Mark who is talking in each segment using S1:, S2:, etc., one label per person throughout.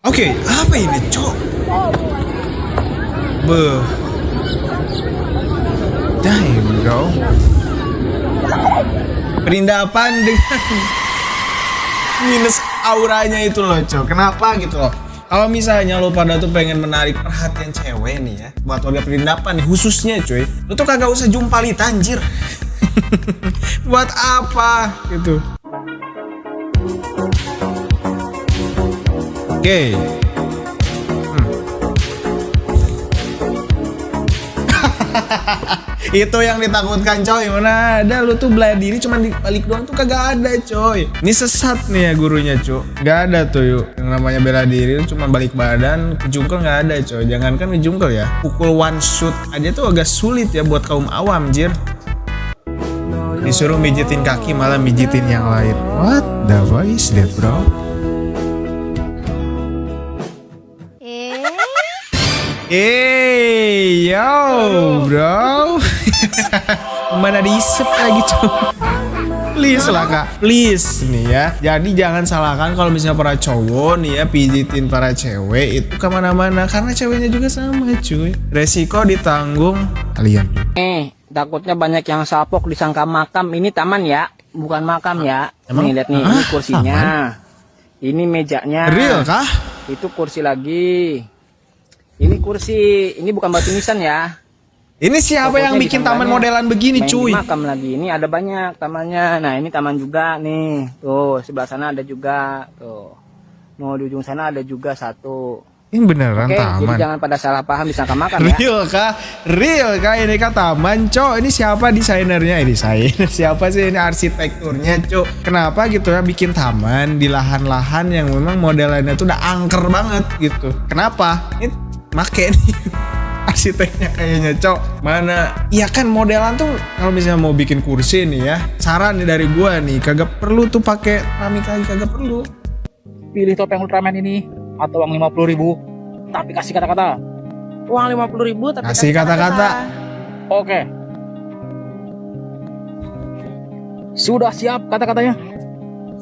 S1: Oke, apa ini, cok? Beuh. Damn, bro. Perindapan dengan minus auranya itu loh, cok. Kenapa gitu loh? Kalau misalnya lo pada tuh pengen menarik perhatian cewek nih ya, buat warga perindapan nih khususnya cuy, lo tuh kagak usah jumpali anjir. Buat apa gitu? Oke. Itu yang ditakutkan coy. Mana ada lu tuh bela diri cuman dibalik doang tuh kagak ada coy. Ini sesat nih ya gurunya cuy. Gak ada tuh yuk yang namanya bela diri cuma balik badan, kejungkel gak ada coy. Jangankan kejungkel ya, pukul one shoot aja tuh agak sulit ya buat kaum awam jir. Disuruh mijitin kaki malah mijitin yang lain. What the fuck is that bro? Yo bro. Mana diisep lagi coy. Please lah kak, please nih ya. Jadi jangan salahkan kalau misalnya para cowok nih ya pijitin para cewek itu kemana-mana, karena ceweknya juga sama cuy. Resiko ditanggung kalian.
S2: Takutnya banyak yang sapok disangka makam. Ini taman ya, bukan makam ya.
S1: Emang?
S2: Nih lihat nih, ini kursinya, ini mejanya.
S1: Real kah?
S2: Itu kursi lagi. Ini kursi, ini bukan batu nisan ya.
S1: Ini siapa yang bikin taman modelan begini cuy?
S2: Makam lagi, ini ada banyak tamannya. Nah ini taman juga nih, tuh sebelah sana ada juga, tuh. Mau di ujung sana ada juga satu.
S1: Ini beneran
S2: Oke,
S1: taman.
S2: jadi jangan pada salah paham disangka makam ya.
S1: Real kah? Real kah ini kah taman cok? Ini siapa desainernya? Ini desainer siapa sih ini arsitekturnya cok? Kenapa gitu ya bikin taman di lahan-lahan yang memang modelannya tuh udah angker banget gitu? Kenapa? Ini make nih arsiteknya kayaknya cok. Mana? Iya kan modelan tuh kalau misalnya mau bikin kursi nih ya, saran nih dari gua nih, kagak perlu tuh pakai keramik lagi, kagak perlu.
S2: Pilih topeng Ultraman ini atau uang 50.000 tapi kasih kata-kata.
S3: Uang 50.000 tapi
S1: Kasih kata-kata.
S2: Oke. Sudah siap kata-katanya?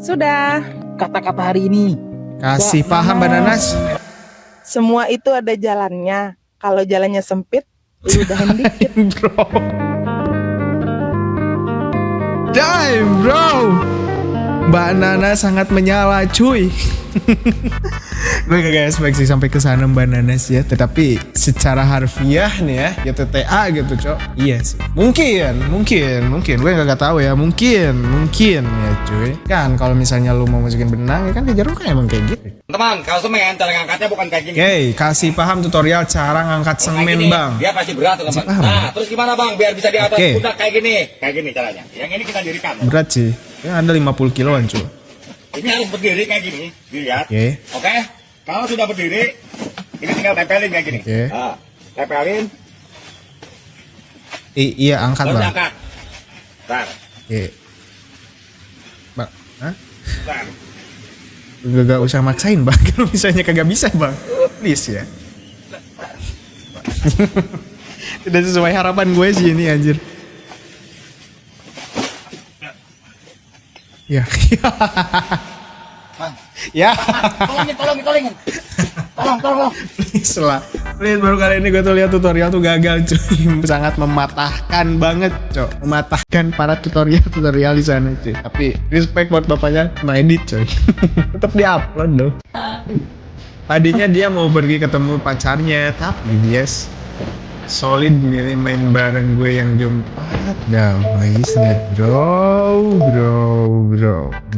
S3: Sudah.
S2: Kata-kata hari ini.
S1: Kasih paham Bananas.
S3: Semua itu ada jalannya. Kalau jalannya sempit, udahan dikit.
S1: Bro. Damn bro. Mbak Nana sangat menyala cuy. Gue gak expect sih sampai ke sana Mbak Nanas ya, tetapi secara harfiah nih ya, ya TTA gitu cok. Iya sih. Mungkin. Gue gak tahu ya. Mungkin ya cuy. Kan kalau misalnya lu mau masukin benang ya kan kejar kan emang kayak gitu.
S4: Teman, kalau semen cara ngangkatnya bukan kayak gini.
S1: Oke, kasih paham tutorial cara ngangkat semen bang.
S4: Dia pasti berat teman.
S1: paham.
S4: Nah, terus gimana bang biar bisa di atas
S1: Oke.
S4: pundak kayak gini? Kayak gini caranya. Yang ini kita dirikan.
S1: Berat sih. Ya ada 50 kiloan cuy.
S4: Ini harus berdiri kayak gini, dilihat.
S1: Oke.
S4: Oke. Kalau sudah berdiri, ini tinggal tempelin kayak gini.
S1: Oke.
S4: Nah, tempelin,
S1: Iya angkat
S4: terus
S1: bang.
S4: angkat. Bentar,
S1: Oke. Bang, hah?
S4: bentar.
S1: Gak usah maksain bang, kalau misalnya kagak bisa bang, please ya. Tidak sesuai harapan gue sih ini anjir. Ya. Ya.
S4: Tolongin. Tolong.
S1: Please lah. Please baru kali ini gue tuh lihat tutorial tuh gagal cuy. Sangat mematahkan banget cok. Mematahkan para tutorial di sana cuy. Tapi respect buat bapaknya ngedit coy. Tetap di-upload loh. Tadinya dia mau pergi ketemu pacarnya, tapi dia solid milih main bareng gue yang jumpat. Guys, bro.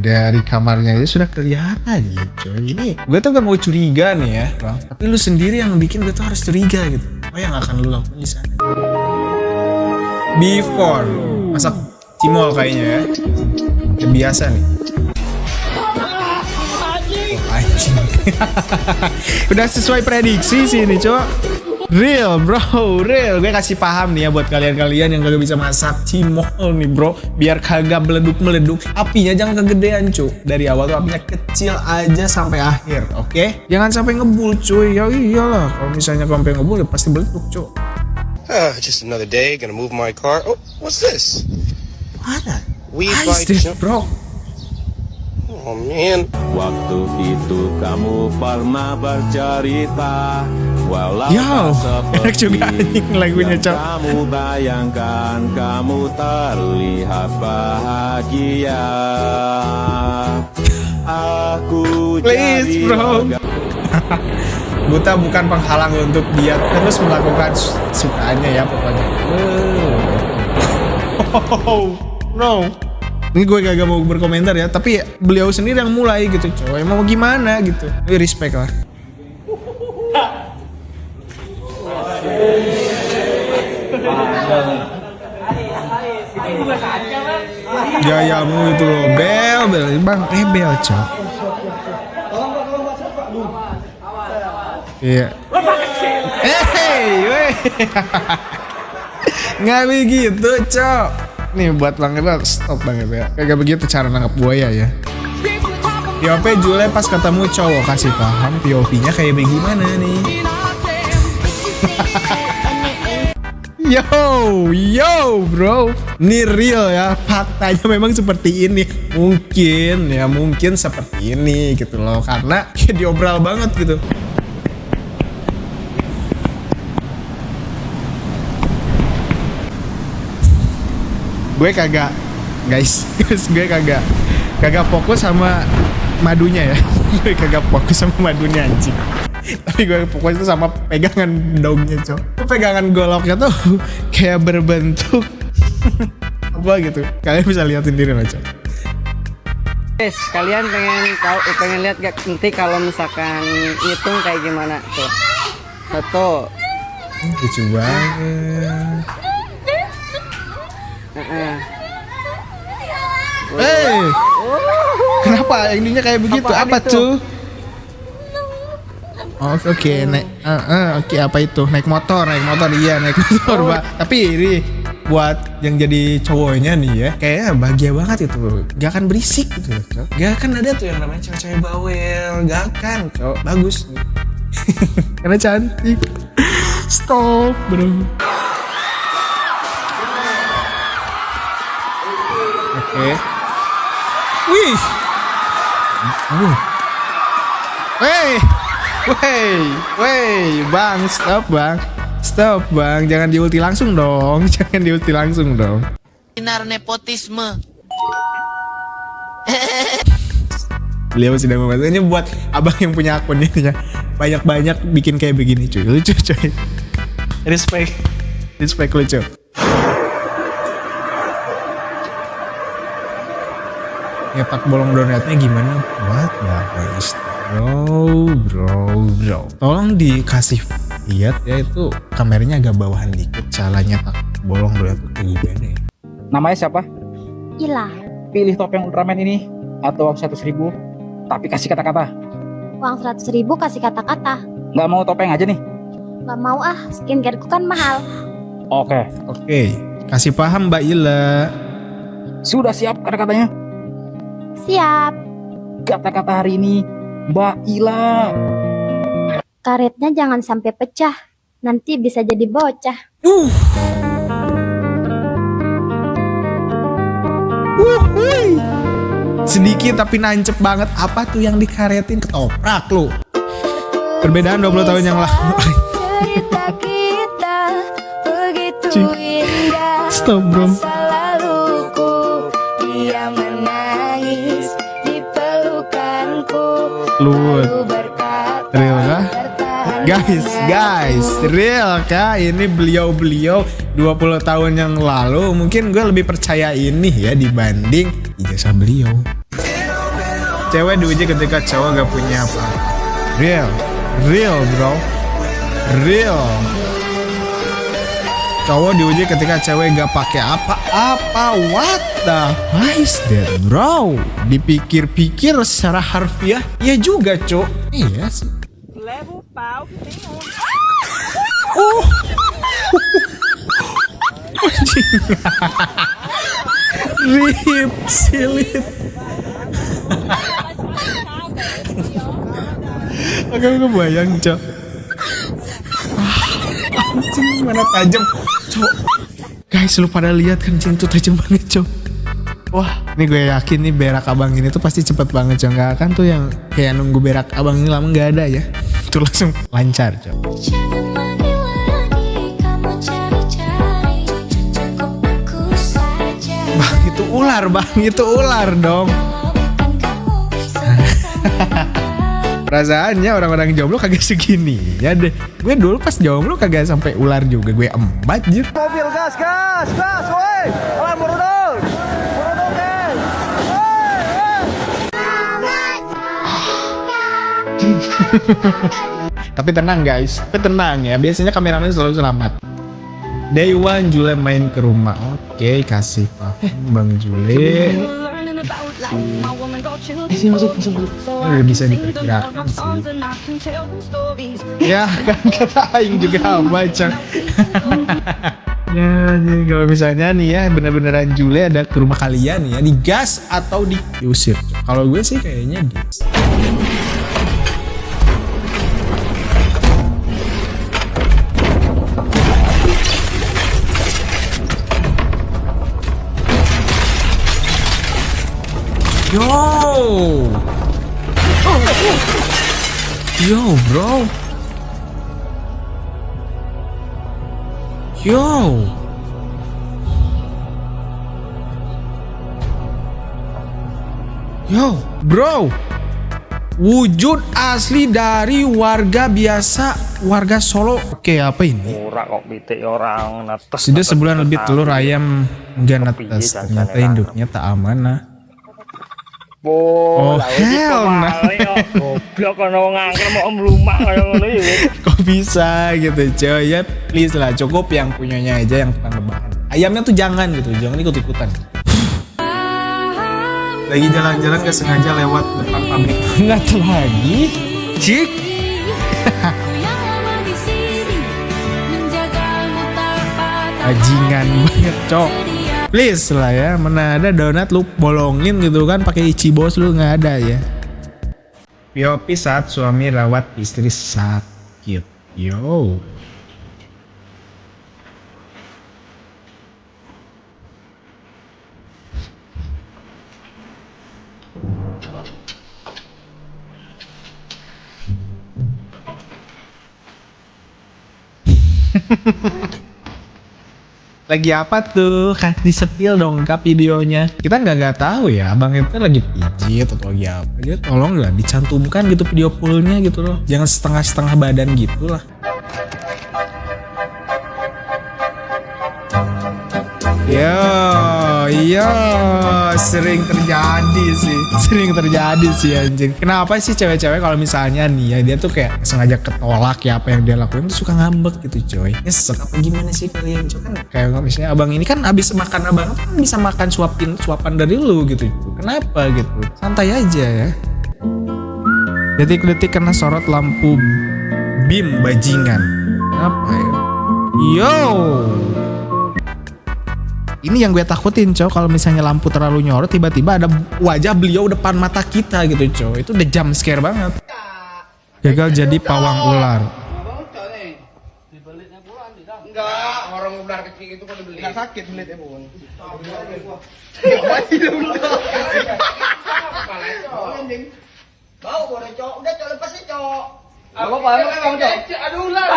S1: Dari kamarnya aja sudah kelihatan ya coy. Ini gue tuh gak mau curiga nih ya bang, tapi lu sendiri yang bikin gue tuh harus curiga gitu. Apa yang akan lu lakukan di sana? Before masak cimol kayaknya ya. Udah biasa nih. Oh, anjing. Udah sesuai prediksi sih ini cowok. Real bro, gue kasih paham nih ya buat kalian-kalian yang kagak bisa masak cimol nih bro, biar kagak meleduk, apinya jangan kegedean cu. Dari awal tuh apinya kecil aja sampai akhir, oke? Jangan sampai ngebul cuy, ya iyalah kalau misalnya sampai ngebul ya pasti meleduk cu.
S5: Just another day, gonna move my car. Oh, what's this?
S1: Ada?
S5: Weed
S1: Ice
S5: bite
S1: this,
S5: jump.
S1: bro.
S5: Oh man.
S6: Waktu itu kamu pernah bercerita, walau
S1: Yo,
S6: tak
S1: enak juga
S6: seperti
S1: anjing lagunya,
S6: yang
S1: Cok.
S6: kamu bayangkan, kamu terlihat bahagia. Aku
S1: Please,
S6: jadi
S1: bro. Buta bukan penghalang untuk dia terus melakukan sukaannya ya pokoknya. Oh, no. Ini gue kagak mau berkomentar ya, tapi beliau sendiri yang mulai gitu, coy. Mau gimana gitu. Tapi respect lah. Gayamu itu loh, bel, bang, bel, cok. Iya. Weh. Nggak begitu, cok. Nih buat Bang Ebel, stop Bang Ebel. Kagak begitu cara nangkap buaya ya. POV Jule pas ketemu cowok, kasih paham POV-nya kayak bagaimana nih. Yo bro, ini real ya, faktanya memang seperti ini. Mungkin seperti ini gitu loh, karena diobral banget gitu. Gue kagak, guys, gue kagak fokus sama madunya ya. Gue kagak fokus sama madunya anjing. Tapi gue fokus itu sama pegangan daunnya, cok. Pegangan goloknya tuh kayak berbentuk apa gitu. Kalian bisa lihat sendiri lah, cok.
S2: Guys, kalian pengen lihat gak nanti kalau misalkan ngitung kayak gimana tuh? Satu.
S1: Lucu banget. Kenapa ininya kayak begitu? Apa tuh? Oh, oke, naik. Oke, apa itu? Naik motor, iya, naik motor, Pak. Tapi ini buat yang jadi cowoknya nih ya, kayaknya bahagia banget itu. Gak akan berisik gitu, cok. Gak akan ada tuh yang namanya cewek-cewek bawel, gak akan, cok. Bagus. Karena cantik. Stop, bro. Oke. Wih. Wey, bang, stop bang, jangan diulti langsung dong,
S7: Sinar nepotisme.
S1: Beliau sedang membantu. Ini buat abang yang punya akun ini ya, banyak bikin kayak begini cuy, lucu cuy. Respect lucu. Nyetak bolong donatnya gimana? What guys? Bro. Tolong dikasih lihat ya, itu kameranya agak bawahan dikit. Cara nyetak bolong donat itu kayak gimana ya?
S2: Namanya siapa?
S8: Ila.
S2: Pilih topeng Ultraman ini atau 100.000 tapi kasih kata-kata.
S8: Uang 100.000 kasih kata-kata.
S2: Nggak mau topeng aja nih?
S8: Nggak mau ah, skincareku kan mahal.
S2: Oke.
S1: Kasih paham Mbak Ila.
S2: Sudah siap kata-katanya?
S8: Siap.
S2: Kata-kata hari ini, Mbak Ila.
S8: Karetnya jangan sampai pecah. Nanti bisa jadi bocah.
S1: Sedikit tapi nancep banget. Apa tuh yang dikaretin? Ketoprak lu. Perbedaan 20 tahun yang lalu.
S8: Cerita kita begitu indah.
S1: Stop bro.
S8: Masa laluku, dia menangis di pelukanku.
S1: Luwet.
S8: Lalu berkata,
S1: Real kah?
S8: bertahan
S1: Guys, real kah? Ini beliau 20 tahun yang lalu. Mungkin gue lebih percaya ini ya dibanding ijazah beliau. Cewek diuji ketika cowok gak punya apa. Real bro. Real. Cowok diuji ketika cewek gak pakai apa-apa. What the fuck is that, bro? Dipikir-pikir secara harfiah, ya juga, cok. Iya sih. Rip silit. Agak kebayang, cok. Anjing mana tajam, cok. Guys, lu pada lihat kan, cing tuh tajam banget, cok. Wah, ini gue yakin nih berak abang ini tuh pasti cepet banget Cok. Gak akan tuh yang kayak nunggu berak abang ini lama gak ada ya. Itu langsung lancar Cok. Bang itu ular dong. Perasaannya orang-orang jomblo kagak segini ya deh. Gue dulu pas jomblo kagak sampai ular juga. Gue embat jir.
S2: Mobil gas, woi. Alam burudul, guys.
S1: Tapi tenang guys, ya. Biasanya kameramen selalu selamat. Day one Jule main ke rumah. Oke, kasih paham Bang Jule. Masuk. Udah bisa diperkirakan sih. Ya kan kata Aing juga baca. Ya, jadi kalau misalnya nih ya bener-beneran Jule ada ke rumah kalian nih ya, digas atau diusir. Kalau gue sih kayaknya gas. Yo bro. Yo bro. Wujud asli dari warga biasa, warga Solo. Oke, apa ini?
S2: Ora kok pitik orang netes.
S1: Sudah sebulan lebih telur ayam enggak netes. Ternyata induknya tak amanah. Oh, hell nah.
S2: Goblok ono wong angkel mau mlumak kaya ngono ya.
S1: Kok bisa gitu coy ya, please lah, cukup yang punyanya aja yang tukang rebahan. Ayamnya tuh jangan gitu, jangan ikut-ikutan. Lagi jalan-jalan gak sengaja lewat depan pabrik donat lagi. Cik. Bajingan banget cok. Please lah ya, mana ada donat lu bolongin gitu kan pakai Ichibos lu nggak ada ya. POV saat suami rawat istri sakit. Yo. Lagi apa tuh? Kasih sepil dong kak videonya. Kita nggak tahu ya, abang itu lagi pijit atau lagi apa. Jadi tolong lah dicantumkan gitu video fullnya gitu loh. Jangan setengah-setengah badan gitu lah. Yo, sering terjadi sih anjing. Kenapa sih cewek-cewek kalau misalnya nih ya dia tuh kayak sengaja ketolak ya apa yang dia lakuin tuh suka ngambek gitu coy. Nyesek apa gimana sih kalian coy? Kan kayak misalnya abang ini kan abis makan abang kan bisa makan suapan dari lu gitu. Kenapa gitu? Santai aja ya. Detik-detik kena sorot lampu bim bajingan. Apa ya? Yo. Ini yang gue takutin cow, kalau misalnya lampu terlalu nyorot tiba-tiba ada wajah beliau depan mata kita gitu cow. Itu udah jump scare banget. Gagal jadi pawang ular.
S4: Enggak, orang ular kecil itu kok dibeli. Enggak sakit belitnya, Bun. Bau boleh, Cok. Udah, Cok, lepas nih, Cok. Apa Bang, Cok? Ada ular.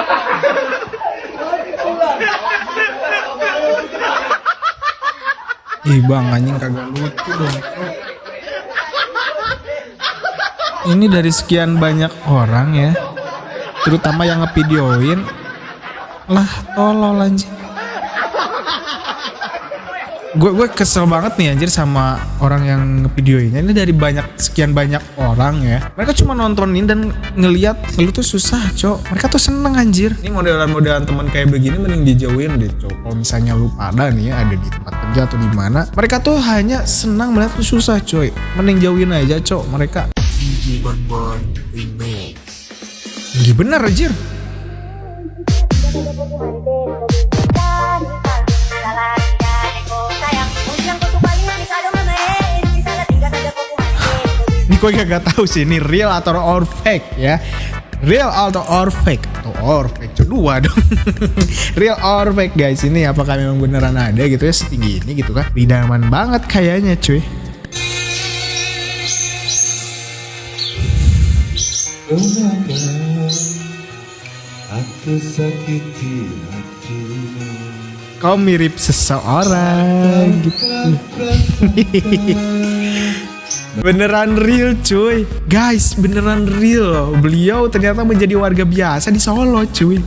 S1: Ih bang, anjing kagak lucu dong. Ini dari sekian banyak orang ya, terutama yang ngevideoin, lah tolol anjing. Gue kesel banget nih anjir sama orang yang ngevideoinnya. Ini dari sekian banyak orang ya. Mereka cuma nontonin dan ngelihat lu tuh susah, cok. Mereka tuh seneng anjir. Ini modelan-modelan teman kayak begini mending dijauhin deh, cok. Kalau misalnya lu pada nih ya, ada di tempat kerja atau di mana, mereka tuh hanya senang melihat lu susah, coy. Mending jauhin aja, cok. Mereka Gih bener anjir. Ini gue gak tahu sih ini real atau or fake ya. Real or fake? Or fake, dua dong. Real or fake guys, ini apakah memang beneran ada gitu ya setinggi ini gitu kan? Idaman banget kayaknya cuy. Kau mirip seseorang gitu. Beneran real cuy. Guys, beneran real. Beliau ternyata menjadi warga biasa di Solo cuy.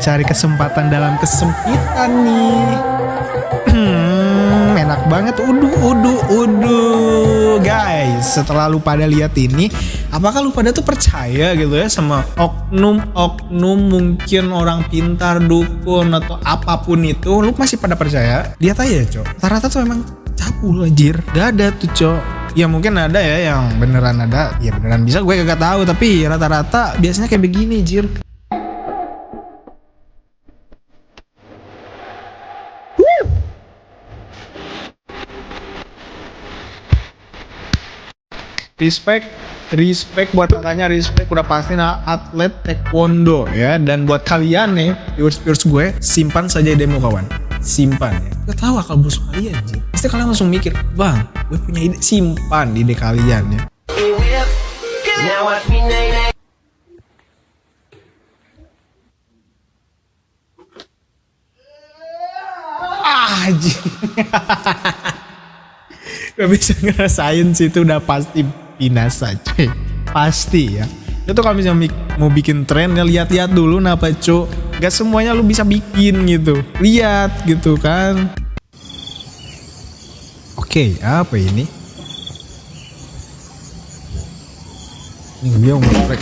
S1: Mencari kesempatan dalam kesempitan nih. Enak banget. Guys, setelah lu pada lihat ini, apakah lu pada tuh percaya gitu ya sama oknum mungkin orang pintar, dukun atau apapun itu? Lu masih pada percaya? Lihat aja cok, rata-rata tuh emang cabul anjir. Gak ada tuh cok. Ya mungkin ada ya yang beneran ada, ya beneran bisa, gue gak tahu. Tapi rata-rata biasanya kayak begini jir. Respect buat kakaknya, respect udah pasti atlet taekwondo ya. Dan buat kalian nih viewers gue, simpan saja demo kawan, simpan ya. Gak tahu akal busuk kalian sih, pasti kalian langsung mikir, bang gue punya ide, simpan ide kalian ya. Gak bisa ngerasain sih, itu udah pasti binasa cuy, pasti ya. Itu kalau misalnya mau bikin tren ya lihat-lihat dulu napa cuy. Gak semuanya lu bisa bikin gitu, lihat gitu kan. Oke, apa ini? Ini dia ngorek.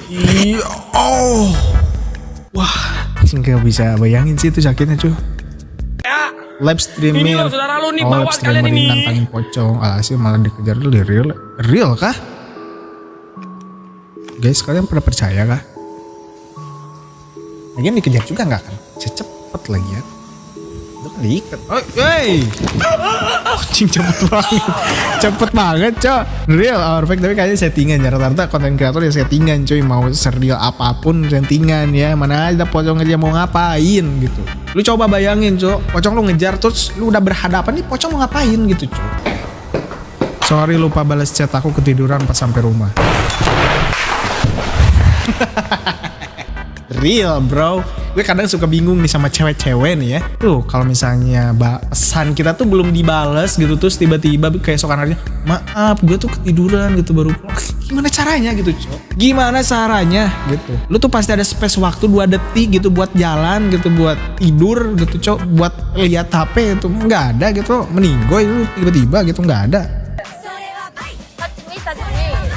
S1: Iya, oh, wah, nggak bisa bayangin sih itu sakitnya cuy. Live streaming, live streamer ini nantangin pocong, alhasil malah dikejar. Real kah? Guys, kalian pernah percaya kah? Lagian dikejar juga nggak kan? Cepet lagi ya. Itu kan diikat. Oh, hey, kucing cepet banget, cok. Real or fake, tapi kayaknya settingan ya. Rata-rata konten kreator ya settingan, cuy. Mau serial apapun settingan ya. Mana ada pocong aja mau ngapain gitu. Lu coba bayangin cok, pocong lu ngejar terus lu udah berhadapan nih, pocong mau ngapain gitu cok. Sorry lupa balas chat aku, ketiduran pas sampai rumah. Real bro. Gue kadang suka bingung nih sama cewek-cewek nih ya. Tuh kalau misalnya pesan kita tuh belum dibales gitu, terus tiba-tiba kayak sokan harinya, maaf gue tuh ketiduran gitu baru pulang. Gimana caranya gitu cok? Gimana caranya gitu? Lu tuh pasti ada space waktu 2 detik gitu buat jalan gitu, buat tidur gitu cok, buat lihat HP itu nggak ada gitu. Meninggoy lu tiba-tiba gitu, nggak ada.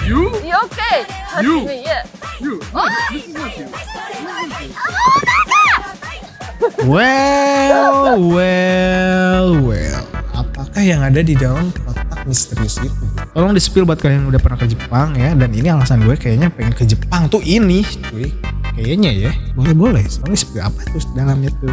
S7: You okay? You. Yeah. You.
S1: Well. Apakah yang ada di dalam kotak misterius itu? Tolong di-spill buat kalian yang udah pernah ke Jepang ya. Dan ini alasan gue kayaknya pengen ke Jepang tuh ini, cuy. Kayaknya ya. Boleh. Soalnya spill apa tuh dalamnya tuh?